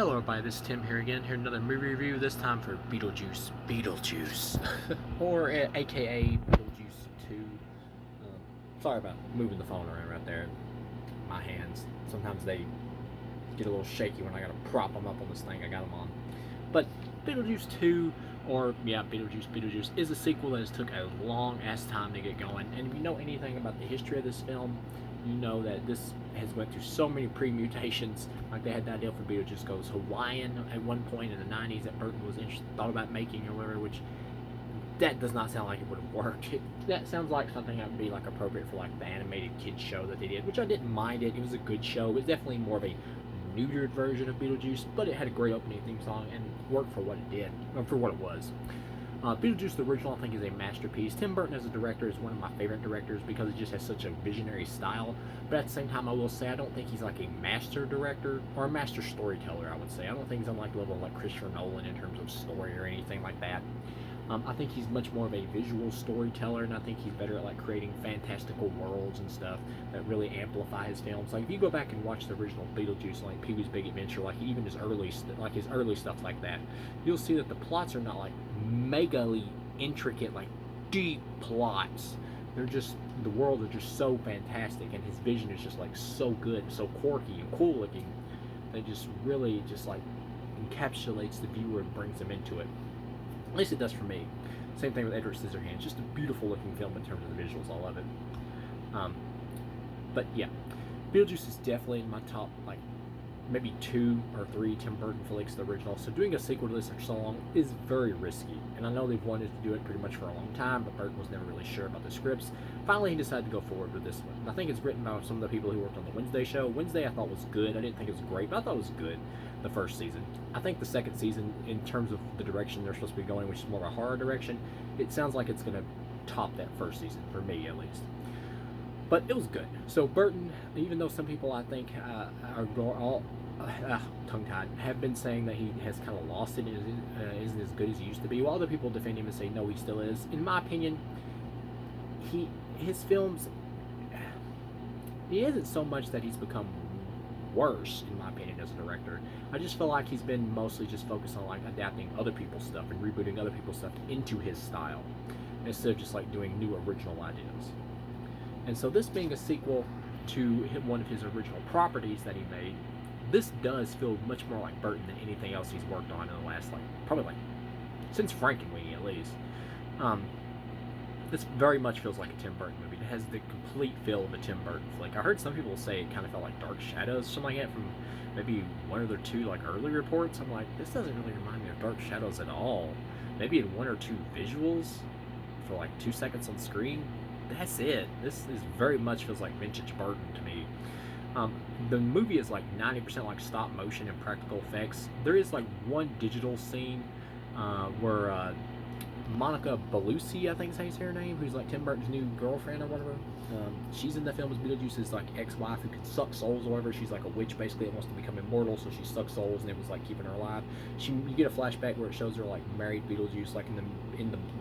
Hello everybody, this is Tim here again, here another movie review, this time for Beetlejuice, or aka Beetlejuice 2. Sorry about moving the phone around right there. My hands, sometimes they get a little shaky when I gotta prop them up on this thing I got them on. But Beetlejuice 2, or yeah, Beetlejuice is a sequel that has took a long ass time to get going. And if you know anything about the history of this film, you know that this has went through so many permutations. Like they had the idea for Beetlejuice goes Hawaiian at one point in the 90s that Burton was thought about making or whatever, which that does not sound like it would have worked. That sounds like something that would be like appropriate for like the animated kids show that they did, which I didn't mind it. It was a good show. It was definitely more of a neutered version of Beetlejuice, but it had a great opening theme song and worked for what it did, or for what it was. Beetlejuice, the original, I think is a masterpiece. Tim Burton as a director is one of my favorite directors because he just has such a visionary style. But at the same time, I will say I don't think he's like a master director or a master storyteller, I would say. I don't think he's on like the level of like Christopher Nolan in terms of story or anything like that. I think he's much more of a visual storyteller, and I think he's better at like creating fantastical worlds and stuff that really amplify his films. Like if you go back and watch the original Beetlejuice, like Pee-wee's Big Adventure, like even his early stuff like that, you'll see that the plots are not like megally intricate, like deep plots. They're just, the world is just so fantastic, and his vision is just like so good, so quirky and cool looking. That just really just like encapsulates the viewer and brings them into it. At least it does for me. Same thing with Edward Scissorhands. Just a beautiful looking film in terms of the visuals. I love it. But yeah, Beetlejuice is definitely in my top, like, maybe 2 or 3 Tim Burton flicks, the original. So doing a sequel to this for so long is very risky. And I know they've wanted to do it pretty much for a long time, but Burton was never really sure about the scripts. Finally, he decided to go forward with this one. I think it's written by some of the people who worked on the Wednesday show. Wednesday I thought was good. I didn't think it was great, but I thought it was good the first season. I think the second season, in terms of the direction they're supposed to be going, which is more of a horror direction, it sounds like it's going to top that first season, for me at least. But it was good. So Burton, even though some people I think are all tongue-tied, have been saying that he has kind of lost it and isn't as good as he used to be, while other people defend him and say no, he still is. In my opinion, his films, he isn't so much that he's become worse, in my opinion, as a director. I just feel like he's been mostly just focused on like adapting other people's stuff and rebooting other people's stuff into his style, instead of just like doing new original ideas. And so this being a sequel to one of his original properties that he made, this does feel much more like Burton than anything else he's worked on in the last, like, probably like, since Frankenweenie at least. This very much feels like a Tim Burton movie. It has the complete feel of a Tim Burton flick. I heard some people say it kind of felt like Dark Shadows, something like that, from maybe one or the 2 like early reports. I'm like, this doesn't really remind me of Dark Shadows at all. Maybe in 1 or 2 visuals for like 2 seconds on screen. That's it. This is very much feels like vintage Burton to me. The movie is like 90% like stop motion and practical effects. There is like one digital scene where Monica Bellucci, I think is how you say her name, who's like Tim Burton's new girlfriend or whatever. She's in the film as Beetlejuice's like ex-wife who can suck souls or whatever. She's like a witch basically that wants to become immortal, so she sucks souls and it was like keeping her alive. You get a flashback where it shows her like married Beetlejuice like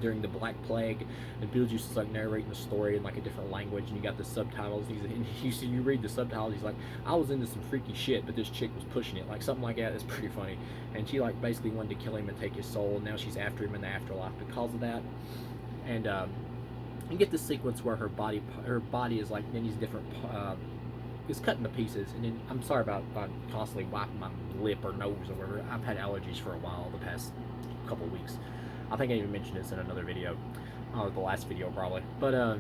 during the Black Plague, and Beetlejuice is like narrating the story in like a different language, and you got the subtitles. And you read the subtitles. He's like, I was into some freaky shit, but this chick was pushing it, like something like that. It's pretty funny. And she like basically wanted to kill him and take his soul. And now she's after him in the afterlife because of that. And you get this sequence where her body is like in these different is cut into pieces. And then I'm sorry about constantly wiping my lip or nose or whatever. I've had allergies for a while, the past couple of weeks. I think I even mentioned this in another video, or the last video probably. But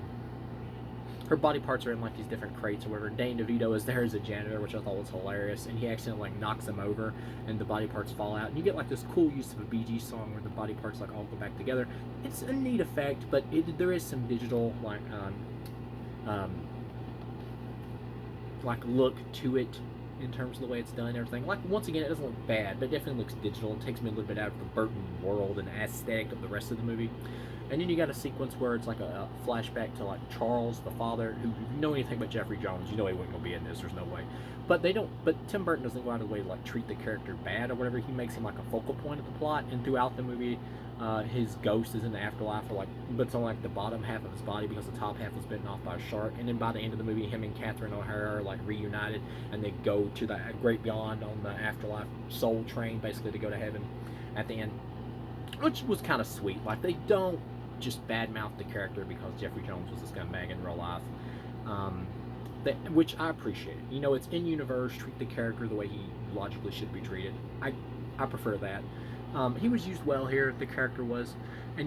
her body parts are in like these different crates or whatever. Dane DeVito is there as a janitor, which I thought was hilarious, and he accidentally like knocks him over and the body parts fall out, and you get like this cool use of a Bee Gees song where the body parts like all go back together. It's a neat effect, but there is some digital like look to it in terms of the way it's done and everything. Like, once again, it doesn't look bad, but it definitely looks digital and takes me a little bit out of the Burton world and aesthetic of the rest of the movie. And then you got a sequence where it's like a flashback to like Charles, the father, who, if you know anything about Jeffrey Jones, you know he wasn't gonna be in this. There's no way. But they don't. But Tim Burton doesn't go out of the way to like treat the character bad or whatever. He makes him like a focal point of the plot, and throughout the movie, his ghost is in the afterlife, or like, but it's on like the bottom half of his body because the top half was bitten off by a shark. And then by the end of the movie, him and Catherine O'Hara are like reunited, and they go to the great beyond on the afterlife soul train, basically to go to heaven at the end, which was kind of sweet. Like they don't just badmouth the character because Jeffrey Jones was a scumbag in real life. Which I appreciate. You know, it's in universe. Treat the character the way he logically should be treated. I prefer that. He was used well here. The character was,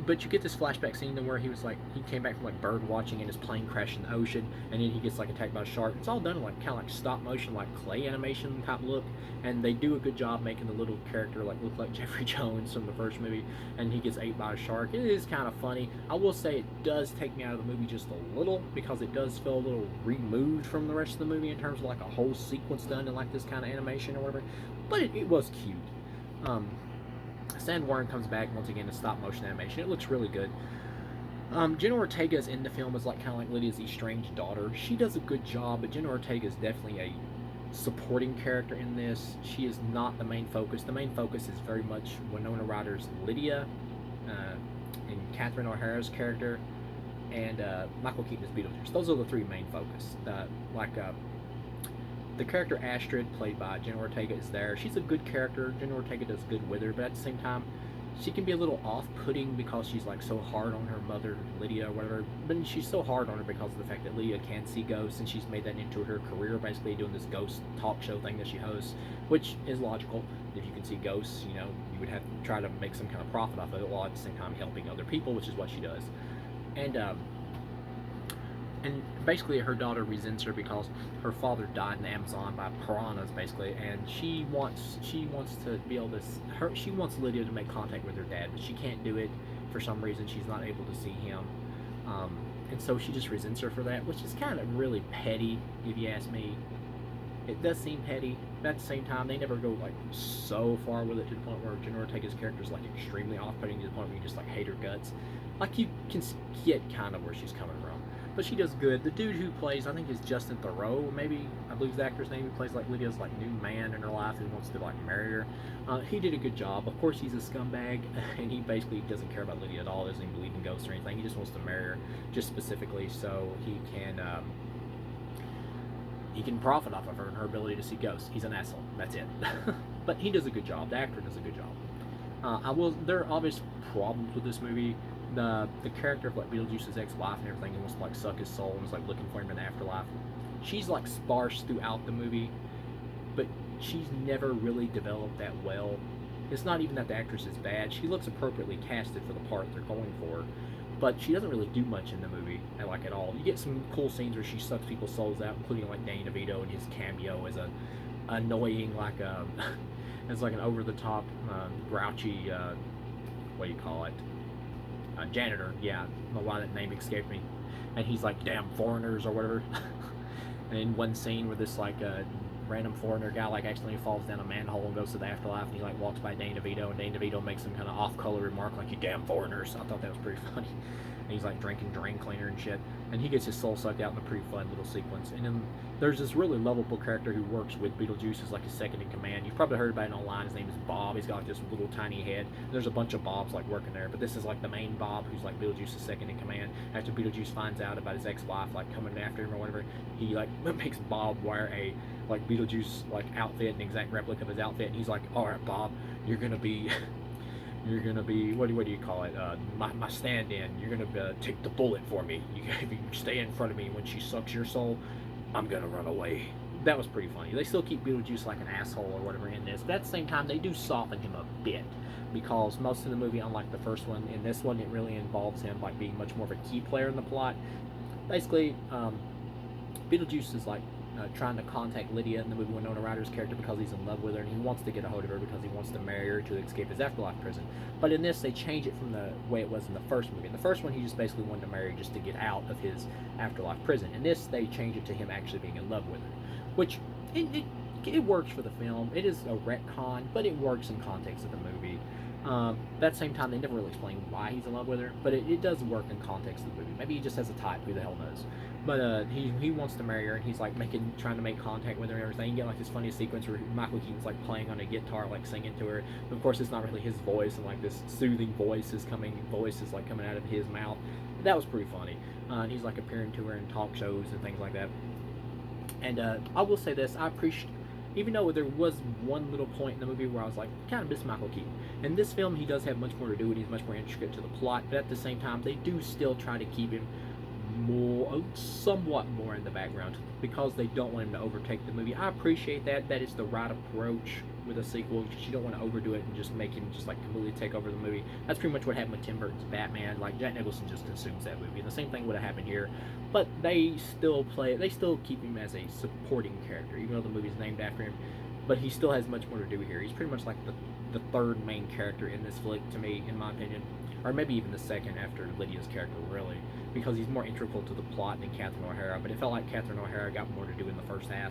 but you get this flashback scene where he was like, he came back from like bird watching and his plane crashed in the ocean, and then he gets like attacked by a shark. It's all done in like kind of like stop motion, like clay animation type look, and they do a good job making the little character like look like Jeffrey Jones from the first movie, and he gets ate by a shark. It is kind of funny. I will say it does take me out of the movie just a little because it does feel a little removed from the rest of the movie in terms of like a whole sequence done in like this kind of animation or whatever. But it was cute. Sand Warren comes back once again to stop motion animation. It looks really good. Jenna Ortega is in the film as like kind of like Lydia's estranged daughter. She does a good job, but Jenna Ortega is definitely a supporting character in this. She is not the main focus. The main focus is very much Winona Ryder's Lydia, and Catherine O'Hara's character, and Michael Keaton's Beetlejuice. Those are the three main focus. The character Astrid, played by Jenna Ortega, is there. She's a good character. Jenna Ortega does good with her, but at the same time, she can be a little off-putting because she's like so hard on her mother, Lydia, or whatever. But she's so hard on her because of the fact that Lydia can see ghosts, and she's made that into her career, basically doing this ghost talk show thing that she hosts, which is logical. If you can see ghosts, you know, you would have to try to make some kind of profit off of it, while at the same time helping other people, which is what she does. And basically her daughter resents her because her father died in the Amazon by piranhas, basically, and she wants to be able to she wants Lydia to make contact with her dad, but she can't do it for some reason. She's not able to see him, and so she just resents her for that, which is kind of really petty, if you ask me. It does seem petty, but at the same time, they never go like so far with it to the point where Jenna Ortega's character is like extremely off-putting to the point where you just like hate her guts. Like you can get kind of where she's coming from. But she does good. The dude who plays, I think, is Justin Theroux, maybe, I believe the actor's name, who plays like Lydia's like new man in her life who wants to like marry her. He did a good job. Of course, he's a scumbag, and he basically doesn't care about Lydia at all. Doesn't even believe in ghosts or anything. He just wants to marry her, just specifically so he can profit off of her and her ability to see ghosts. He's an asshole. That's it. But he does a good job. The actor does a good job. There are obvious problems with this movie. The character of like Beetlejuice's ex-wife and everything, who wants to like suck his soul and is like looking for him in the afterlife, she's like sparse throughout the movie, but she's never really developed that well. It's not even that the actress is bad. She looks appropriately casted for the part they're going for, but she doesn't really do much in the movie at all. You get some cool scenes where she sucks people's souls out, including like Danny DeVito and his cameo as a annoying as like an over-the-top grouchy what do you call it, janitor. Yeah, I don't know why that name escaped me. And he's like, damn foreigners or whatever. And in one scene where this like random foreigner guy like accidentally falls down a manhole and goes to the afterlife, and he like walks by Danny DeVito, and Danny DeVito makes some kind of off-color remark like, you damn foreigners. I thought that was pretty funny. And he's like drinking drain cleaner and shit, and he gets his soul sucked out in a pretty fun little sequence. And then there's this really lovable character who works with Beetlejuice as like his second in command. You've probably heard about it online. His name is Bob. He's got like this little tiny head. There's a bunch of Bobs like working there, but this is like the main Bob who's like Beetlejuice's second in command. After Beetlejuice finds out about his ex-wife like coming after him or whatever, he like makes Bob wear a like Beetlejuice like outfit, an exact replica of his outfit, and he's like, all right, Bob, you're gonna be what do you call it, my stand-in. You're gonna take the bullet for me. If you stay in front of me when she sucks your soul, I'm gonna run away. That was pretty funny. They still keep Beetlejuice like an asshole or whatever in this, but at the same time they do soften him a bit, because most of the movie, unlike the first one, in this one it really involves him like being much more of a key player in the plot. Basically, Beetlejuice is like trying to contact Lydia in the movie, Winona Ryder's character, because he's in love with her and he wants to get a hold of her because he wants to marry her to escape his afterlife prison. But in this, they change it from the way it was in the first movie. In the first one, he just basically wanted to marry her just to get out of his afterlife prison. In this, they change it to him actually being in love with her, which it works for the film. It is a retcon, but it works in context of the movie. At that same time, they never really explain why he's in love with her, but it does work in context of the movie. Maybe he just has a type, who the hell knows. But he wants to marry her, and he's like trying to make contact with her and everything. You get like this funny sequence where Michael Keaton's like playing on a guitar, like singing to her. But of course, it's not really his voice, and like this soothing voice is coming out of his mouth. That was pretty funny. And he's like appearing to her in talk shows and things like that. And I will say this: I appreciate, even though there was one little point in the movie where I was like, kind of miss Michael Keaton. In this film, he does have much more to do, and he's much more intricate to the plot. But at the same time, they do still try to keep him somewhat more in the background, because they don't want him to overtake the movie. I appreciate that. That is the right approach with a sequel. You don't want to overdo it and just make him just like completely take over the movie. That's pretty much what happened with Tim Burton's Batman. Like, Jack Nicholson just consumes that movie, and the same thing would have happened here. But they still keep him as a supporting character, even though the movie's named after him. But he still has much more to do here. He's pretty much like the third main character in this flick, to me, in my opinion, or maybe even the second after Lydia's character, really, because he's more integral to the plot than Catherine O'Hara. But it felt like Catherine O'Hara got more to do in the first half.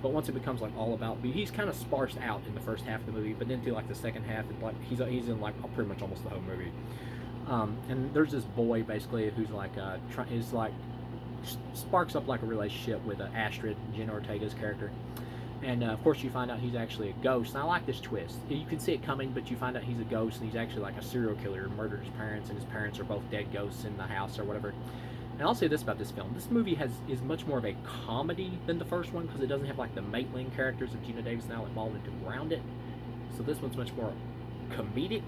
But once it becomes like all about, he's kind of sparsed out in the first half of the movie, but then through like the second half, it's like he's in like pretty much almost the whole movie. And there's this boy basically who's like sparks up like a relationship with Astrid, Jenna Ortega's character. And of course, you find out he's actually a ghost. And I like this twist. You can see it coming, but you find out he's a ghost, and he's actually like a serial killer who murdered his parents, and his parents are both dead ghosts in the house or whatever. And I'll say this about this film: this movie is much more of a comedy than the first one, because it doesn't have like the Maitland characters of Gina Davis and Alec Baldwin to ground it. So this one's much more comedic,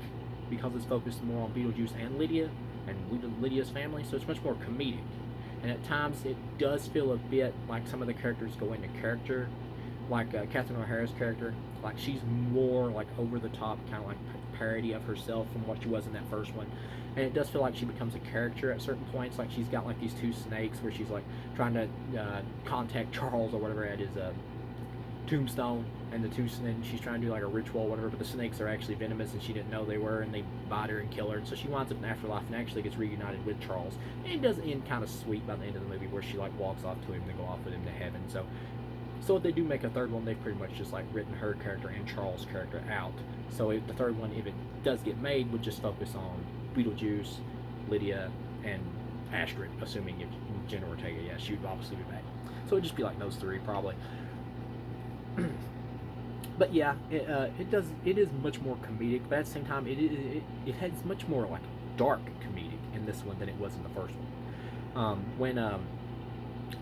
because it's focused more on Beetlejuice and Lydia and Lydia's family. So it's much more comedic, and at times it does feel a bit like some of the characters go into character. Like Catherine O'Hara's character, like she's more like over the top, kind of like parody of herself from what she was in that first one, and it does feel like she becomes a character at certain points. Like she's got like these two snakes where she's like trying to contact Charles or whatever at his tombstone, and and she's trying to do like a ritual or whatever, but the snakes are actually venomous, and she didn't know they were, and they bite her and kill her, and so she winds up in afterlife and actually gets reunited with Charles. And it does end kind of sweet by the end of the movie, where she like walks off to him to go off with him to heaven. So if they do make a third one, they've pretty much just like written her character and Charles' character out. So the third one, if it does get made, would just focus on Beetlejuice, Lydia, and Astrid, assuming if Jenna Ortega, yeah, she would obviously be back. So it'd just be like those three probably. But yeah, it is much more comedic, but at the same time, it has much more like dark comedic in this one than it was in the first one. When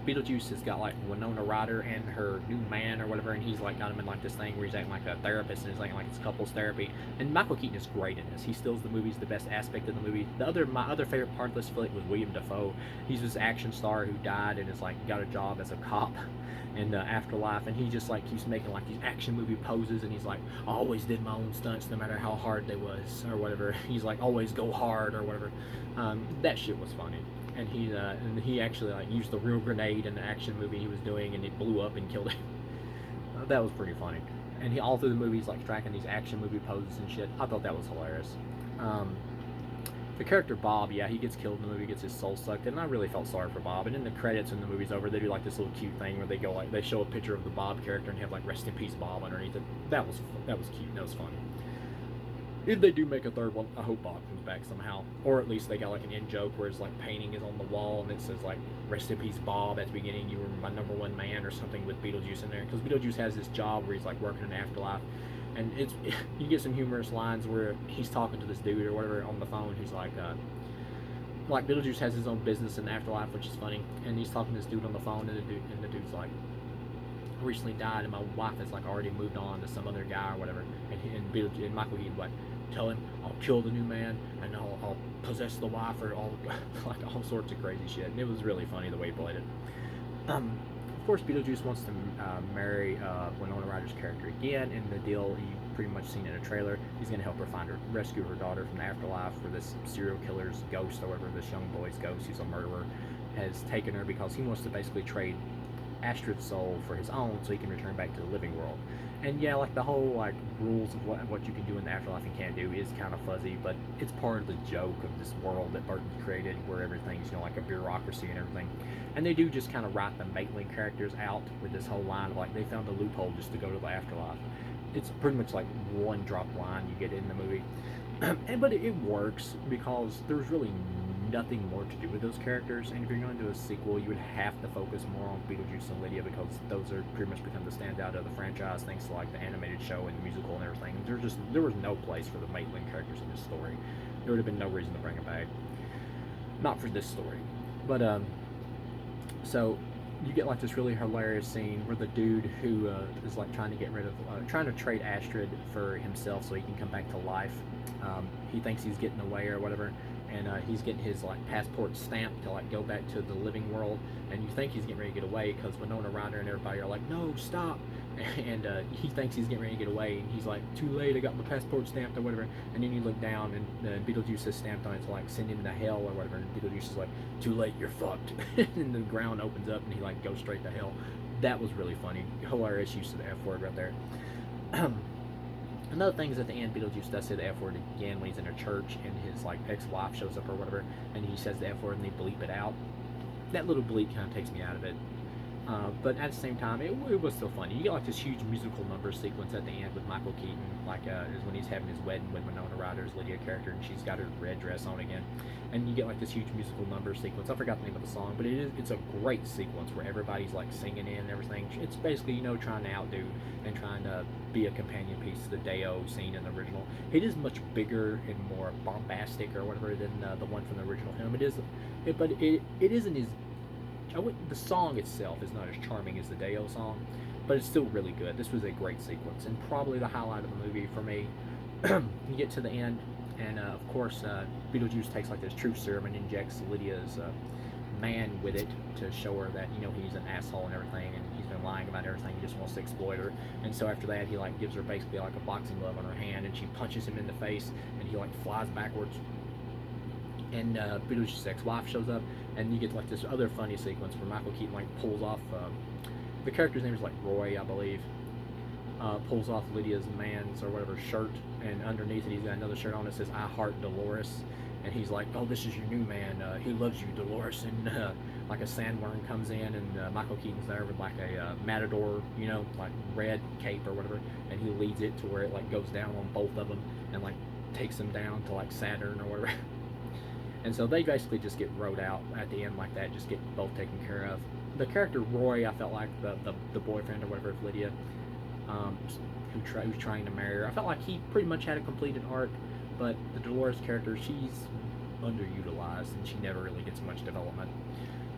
Beetlejuice has got like Winona Ryder and her new man or whatever, and he's like got him in like this thing where he's acting like a therapist, and he's acting like it's couples therapy. And Michael Keaton is great in this. He steals the movie. He's the best aspect of the movie. My other favorite part of this flick was William Dafoe. He's this action star who died and is like got a job as a cop in the afterlife, and he just like keeps making like these action movie poses, and he's like, I always did my own stunts no matter how hard they was or whatever. He's like, always go hard or whatever. That shit was funny. And he actually like used the real grenade in the action movie he was doing, and it blew up and killed him. That was pretty funny. And he all through the movie he's like tracking these action movie poses and shit. I thought that was hilarious. The character Bob, yeah, he gets killed in the movie, gets his soul sucked, and I really felt sorry for Bob. And in the credits when the movie's over, they do like this little cute thing where they go like they show a picture of the Bob character and have like "Rest in Peace, Bob" underneath it. That was cute. That was funny. If they do make a third one, I hope Bob comes back somehow. Or at least they got like an in joke where his like painting is on the wall and it says like "Rest in Peace, Bob" at the beginning. You were my number one man or something with Beetlejuice in there. Because Beetlejuice has this job where he's like working in the afterlife. And you get some humorous lines where he's talking to this dude or whatever on the phone. He's like Beetlejuice has his own business in the afterlife, which is funny. And he's talking to this dude on the phone, and the dude's like, recently died, and my wife has like already moved on to some other guy or whatever. And Michael Keaton like, tell him I'll kill the new man and I'll possess the wife, or all like all sorts of crazy shit. And it was really funny the way he played it. Of course, Beetlejuice wants to marry Winona Ryder's character again. In the deal you've pretty much seen in a trailer, he's going to help her rescue her daughter from the afterlife, where this serial killer's ghost, or whatever, this young boy's ghost, who's a murderer, has taken her because he wants to basically trade Astrid's soul for his own so he can return back to the living world. And yeah, like the whole like rules of what you can do in the afterlife and can't do is kind of fuzzy, but it's part of the joke of this world that Burton created, where everything's, you know, like a bureaucracy and everything. And they do just kind of write the Maitland characters out with this whole line of like they found a loophole just to go to the afterlife. it's pretty much like one drop line you get in the movie. But it works because there's really nothing more to do with those characters. And if you're going to do a sequel, you would have to focus more on Beetlejuice and Lydia because those are pretty much become the standout of the franchise, thanks to like the animated show and the musical and everything. There was no place for the Maitland characters in this story. There would have been no reason to bring them back. Not for this story, but so you get like this really hilarious scene where the dude who is like trying to get rid of, trying to trade Astrid for himself so he can come back to life. He thinks he's getting away or whatever, and he's getting his like passport stamped to like go back to the living world. And you think he's getting ready to get away because Winona Ryder and everybody are like, "No, stop!" And he thinks he's getting ready to get away, and he's like, "Too late! I got my passport stamped or whatever." And then you look down, and Beetlejuice is stamped on it to like send him to hell or whatever. And Beetlejuice is like, "Too late! You're fucked!" And the ground opens up, and he like goes straight to hell. That was really funny, hilarious use of the F word right there. Another thing is at the end, Beetlejuice does say the F word again when he's in a church, and his like ex-wife shows up or whatever, and he says the F word, and they bleep it out. That little bleep kind of takes me out of it. But at the same time, it was still funny. You get like this huge musical number sequence at the end with Michael Keaton, like is when he's having his wedding with Winona Ryder's Lydia character, and she's got her red dress on again, and you get like this huge musical number sequence. I forgot the name of the song, but it's a great sequence where everybody's like singing in and everything. It's basically trying to outdo and trying to be a companion piece to the Deo scene in the original. It is much bigger and more bombastic or whatever than the one from the original film. But it isn't as the song itself is not as charming as the Deo song, but it's still really good. This was a great sequence and probably the highlight of the movie for me. You get to the end, and of course, Beetlejuice takes like this truth serum and injects Lydia's man with it to show her that he's an asshole and everything, and he's been lying about everything. He just wants to exploit her. And so after that, he like gives her basically like a boxing glove on her hand, and she punches him in the face, and he like flies backwards. And Beetlejuice's ex-wife shows up, and you get like this other funny sequence where Michael Keaton like pulls off the character's name is like Roy, I believe. Pulls off Lydia's man's or whatever shirt, and underneath it he's got another shirt on that says "I Heart Dolores," and he's like, "Oh, this is your new man. He loves you, Dolores." And like a sandworm comes in, and Michael Keaton's there with like a matador, like red cape or whatever, and he leads it to where it like goes down on both of them and like takes them down to like Saturn or whatever. And so they basically just get rode out at the end like that, just get both taken care of. The character Roy, I felt like the boyfriend or whatever of Lydia, who's trying to marry her, I felt like he pretty much had a completed arc, but the Dolores character, she's underutilized and she never really gets much development.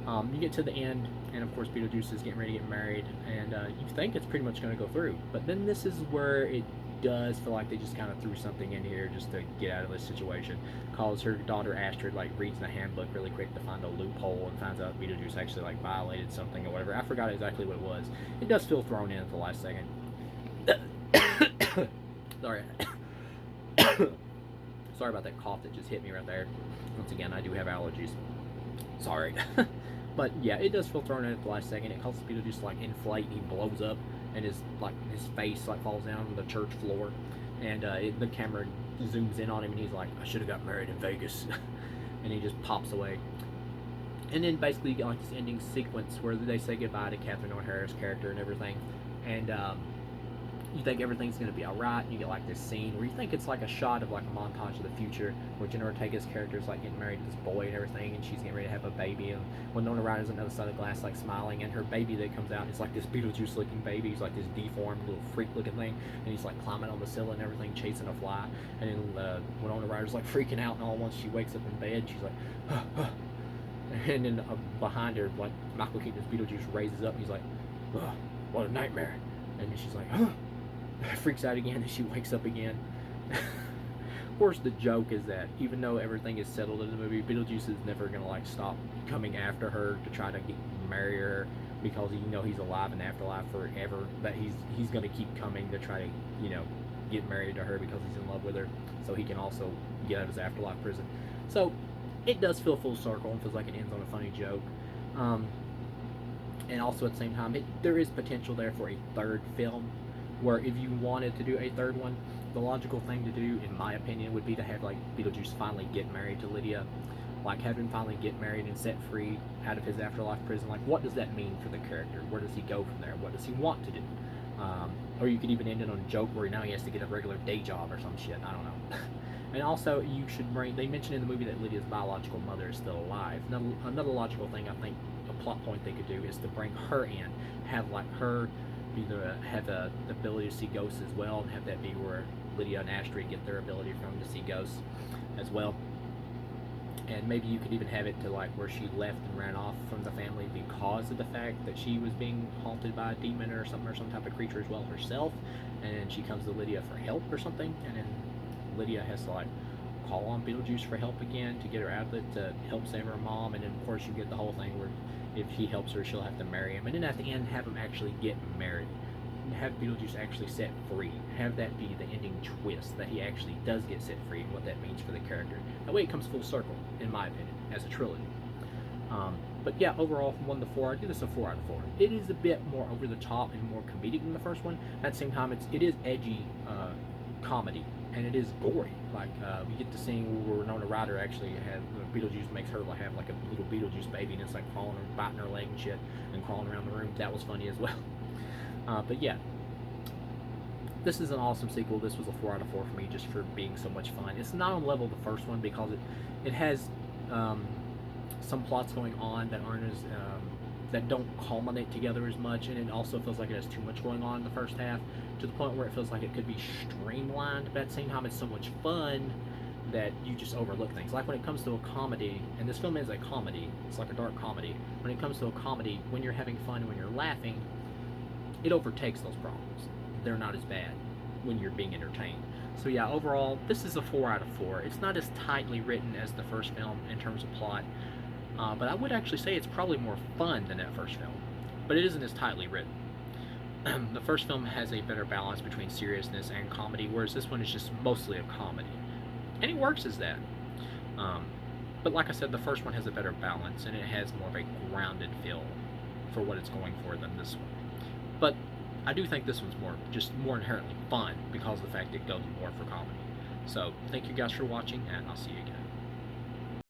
You get to the end, and of course Beetlejuice is getting ready to get married, and you think it's pretty much going to go through, but then this is where it does feel like they just kind of threw something in here just to get out of this situation. Calls her daughter Astrid, like reads the handbook really quick to find a loophole, and finds out Beetlejuice actually like violated something or whatever. I forgot exactly what it was. It does feel thrown in at the last second. Sorry. Sorry about that cough that just hit me right there. Once again, I do have allergies. Sorry. But yeah, it does feel thrown in at the last second. It causes Beetlejuice to like inflate, and he blows up, and his face like falls down on the church floor, and the camera zooms in on him, and he's like, "I should have got married in Vegas," and he just pops away. And then basically you get like this ending sequence where they say goodbye to Catherine O'Hara's character and everything, and you think everything's going to be alright, and you get like this scene where you think it's like a shot of like a montage of the future where Jenna Ortega's character is like getting married to this boy and everything, and she's getting ready to have a baby, and Winona Ryder's on the other side of the glass like smiling, and her baby that comes out is like this Beetlejuice looking baby. He's like this deformed little freak looking thing, and he's like climbing on the ceiling and everything, chasing a fly, and then Winona Ryder's like freaking out, and all at once she wakes up in bed, and she's like, "Huh, huh." And then behind her, like Michael Keaton's Beetlejuice raises up, and he's like, "Oh, what a nightmare," and then she's like, "Huh." Freaks out again, and she wakes up again. Of course, the joke is that even though everything is settled in the movie, Beetlejuice is never gonna like stop coming after her to try to marry her, because he's alive in the afterlife forever. That he's gonna keep coming to try to get married to her because he's in love with her, so he can also get out of his afterlife prison. So it does feel full circle and feels like it ends on a funny joke. And also at the same time, there is potential there for a third film, where if you wanted to do a third one, the logical thing to do, in my opinion, would be to have like Beetlejuice finally get married to Lydia, like have him finally get married and set free out of his afterlife prison. Like, what does that mean for the character? Where does he go from there? What does he want to do? Or you could even end it on a joke where now he has to get a regular day job or some shit. I don't know. And also, you should bring. They mentioned in the movie that Lydia's biological mother is still alive. Another logical thing I think a plot point they could do is to bring her in, have like her be have the ability to see ghosts as well, and have that be where Lydia and Astrid get their ability from to see ghosts as well. And maybe you could even have it to like where she left and ran off from the family because of the fact that she was being haunted by a demon or something, or some type of creature as well herself, and she comes to Lydia for help or something, and then Lydia has to like call on Beetlejuice for help again to get her out of it, to help save her mom. And then of course you get the whole thing where if he helps her, she'll have to marry him, and then at the end have him actually get married, have Beetlejuice actually set free, have that be the ending twist, that he actually does get set free, and what that means for the character. That way it comes full circle, in my opinion, as a trilogy. But yeah, overall from 1 to 4, I give this a 4 out of 4. It is a bit more over the top and more comedic than the first one. At the same time, it is edgy comedy, and it is gory. Like we get to seeing where Winona Ryder actually has Beetlejuice makes her have like a little Beetlejuice baby, and it's like crawling and biting her leg and shit, and crawling around the room. That was funny as well. But yeah, this is an awesome sequel. This was a 4 out of 4 for me, just for being so much fun. It's not on level of the first one because it has some plots going on that aren't as that don't culminate together as much, and it also feels like it has too much going on in the first half, to the point where it feels like it could be streamlined. But at the same time, it's so much fun that you just overlook things. Like when it comes to a comedy, and this film is a comedy, it's like a dark comedy. When it comes to a comedy, when you're having fun and when you're laughing, it overtakes those problems. They're not as bad when you're being entertained. So yeah, overall, this is a 4 out of 4. It's not as tightly written as the first film in terms of plot, but I would actually say it's probably more fun than that first film. But it isn't as tightly written. The first film has a better balance between seriousness and comedy, whereas this one is just mostly a comedy. And it works as that. But like I said, the first one has a better balance, and it has more of a grounded feel for what it's going for than this one. But I do think this one's more inherently fun because of the fact it goes more for comedy. So thank you guys for watching, and I'll see you again.